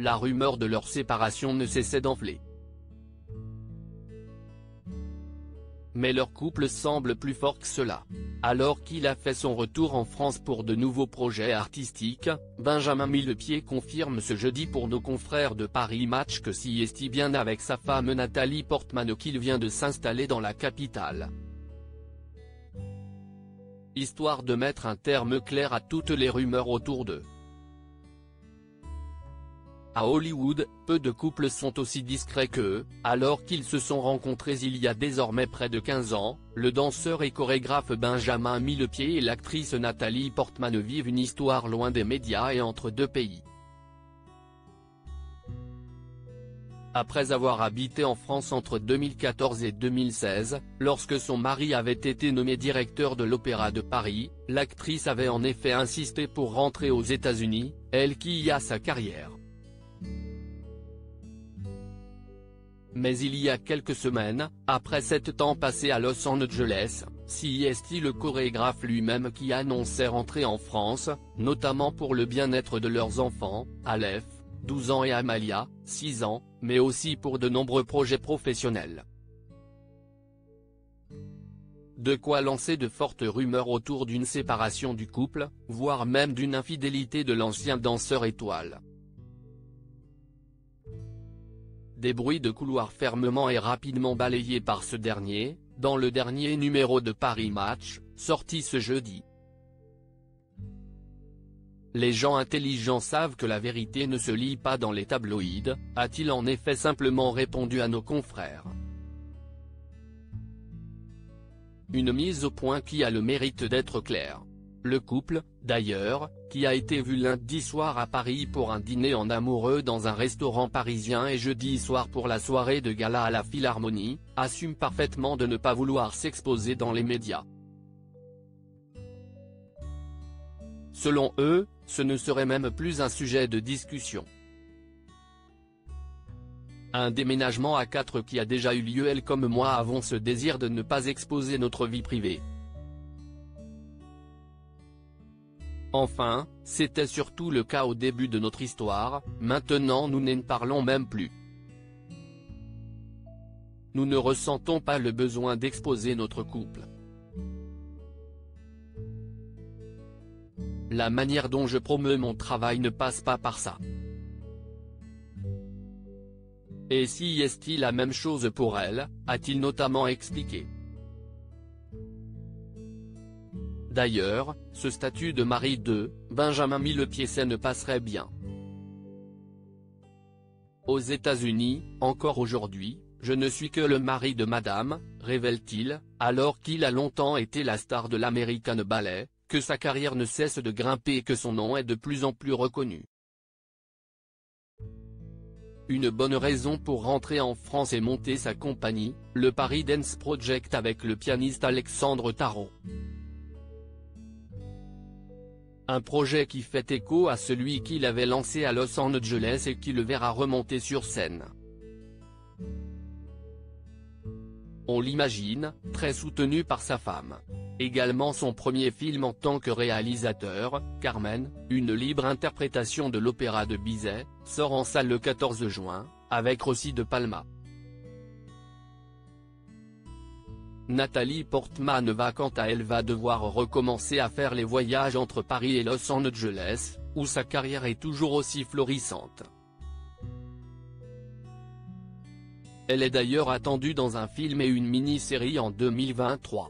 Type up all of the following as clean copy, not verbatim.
la rumeur de leur séparation ne cessait d'enfler. Mais leur couple semble plus fort que cela. Alors qu'il a fait son retour en France pour de nouveaux projets artistiques, Benjamin Millepied confirme ce jeudi pour nos confrères de Paris Match que s'il est bien avec sa femme Nathalie Portman qu'il vient de s'installer dans la capitale. Histoire de mettre un terme clair à toutes les rumeurs autour d'eux. À Hollywood, peu de couples sont aussi discrets qu'eux. Alors qu'ils se sont rencontrés il y a désormais près de 15 ans, le danseur et chorégraphe Benjamin Millepied et l'actrice Nathalie Portman vivent une histoire loin des médias et entre deux pays. Après avoir habité en France entre 2014 et 2016, lorsque son mari avait été nommé directeur de l'Opéra de Paris, l'actrice avait en effet insisté pour rentrer aux États-Unis, elle qui y a sa carrière. Mais il y a quelques semaines, après 7 ans passés à Los Angeles, c'est le chorégraphe lui-même qui annonçait rentrer en France, notamment pour le bien-être de leurs enfants, Aleph, 12 ans et Amalia, 6 ans, mais aussi pour de nombreux projets professionnels. De quoi lancer de fortes rumeurs autour d'une séparation du couple, voire même d'une infidélité de l'ancien danseur étoile. Des bruits de couloir fermement et rapidement balayés par ce dernier, dans le dernier numéro de Paris Match, sorti ce jeudi. Les gens intelligents savent que la vérité ne se lit pas dans les tabloïds, a-t-il en effet simplement répondu à nos confrères. Une mise au point qui a le mérite d'être claire. Le couple, d'ailleurs, qui a été vu lundi soir à Paris pour un dîner en amoureux dans un restaurant parisien et jeudi soir pour la soirée de gala à la Philharmonie, assume parfaitement de ne pas vouloir s'exposer dans les médias. Selon eux, ce ne serait même plus un sujet de discussion. Un déménagement à 4 qui a déjà eu lieu. Elle comme moi avons ce désir de ne pas exposer notre vie privée. Enfin, c'était surtout le cas au début de notre histoire, maintenant nous n'en parlons même plus. Nous ne ressentons pas le besoin d'exposer notre couple. La manière dont je promeus mon travail ne passe pas par ça. Et si est-il la même chose pour elle, a-t-il notamment expliqué. D'ailleurs, ce statut de mari de Benjamin Millepied ne passerait bien. Aux États-Unis, encore aujourd'hui, je ne suis que le mari de madame, révèle-t-il, alors qu'il a longtemps été la star de l'American Ballet, que sa carrière ne cesse de grimper et que son nom est de plus en plus reconnu. Une bonne raison pour rentrer en France et monter sa compagnie, le Paris Dance Project avec le pianiste Alexandre Tarot. Un projet qui fait écho à celui qu'il avait lancé à Los Angeles et qui le verra remonter sur scène. On l'imagine, très soutenu par sa femme. Également son premier film en tant que réalisateur, Carmen, une libre interprétation de l'opéra de Bizet, sort en salle le 14 juin, avec Rossi de Palma. Nathalie Portman quant à elle va devoir recommencer à faire les voyages entre Paris et Los Angeles, où sa carrière est toujours aussi florissante. Elle est d'ailleurs attendue dans un film et une mini-série en 2023.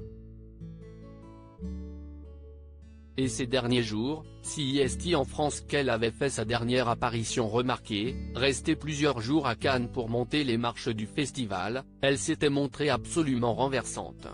Et ces derniers jours, c'est en France qu'elle avait fait sa dernière apparition remarquée, restée plusieurs jours à Cannes pour monter les marches du festival, elle s'était montrée absolument renversante.